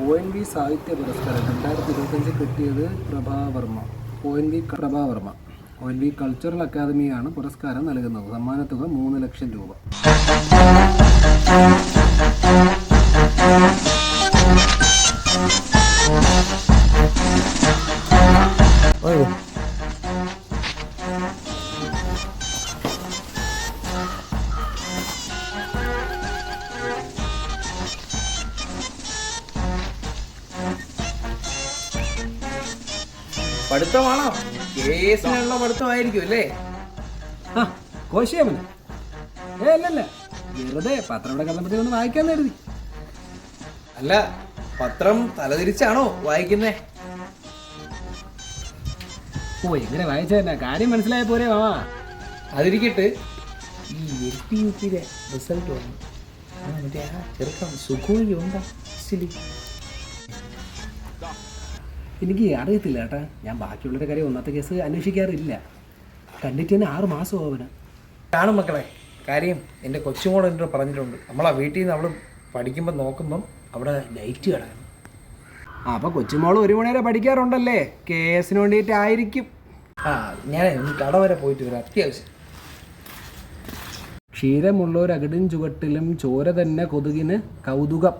ONV സാഹിത്യ പുരസ്കാരം 2025 കിട്ടിയത് പ്രഭാവർമ്മ. ONV കൾച്ചറൽ അക്കാദമിയാണ് പുരസ്കാരം നൽകുന്നത്. സമ്മാനത്തുക 3 ലക്ഷം രൂപ. പഠിത്തമാണോ? കേസിനുള്ള പഠിത്തമായിരിക്കും അല്ലേ? കോശിയമല്ല, അല്ലല്ല, വെറുതെ പത്രം ഇവിടെ കടന്നപ്പറ്റി ഒന്ന് വായിക്കാൻ കരുതി. അല്ല, പത്രം തലതിരിച്ചാണോ വായിക്കുന്നേ? എങ്ങനെ വായിച്ച തന്നെ കാര്യം മനസ്സിലായ പോരെ മാമാ. അതിരിക്കട്ട്, ഈ LPUPയുടെ റിസൾട്ട് വന്നു. മറ്റേ ആ ചെറുക്കം സുഖോയി ഉണ്ടോ? എനിക്ക് അറിയത്തില്ല ചേട്ടാ, ഞാൻ ബാക്കിയുള്ളവരുടെ കാര്യം ഒന്നാമത്തെ കേസ് അന്വേഷിക്കാറില്ല. കണ്ടിട്ട് തന്നെ 6 മാസം അവന് കാണും മക്കളെ. കാര്യം എൻ്റെ കൊച്ചുമോൾ എന്നോട് പറഞ്ഞിട്ടുണ്ട്, നമ്മളാ വീട്ടിൽ നിന്ന് അവൾ പഠിക്കുമ്പോൾ നോക്കുമ്പം അവിടെ ലൈറ്റ് കിടക്കണം. അപ്പോൾ കൊച്ചുമോൾ 1 മണി വരെ പഠിക്കാറുണ്ടല്ലേ, കേസിന് വേണ്ടിയിട്ടായിരിക്കും. ഞാൻ കട വരെ പോയിട്ട് വരാം, അത്യാവശ്യം. ക്ഷീരമുള്ളൊരകിടും ചുവട്ടിലും ചോര തന്നെ കൊതുകിന് കൗതുകം.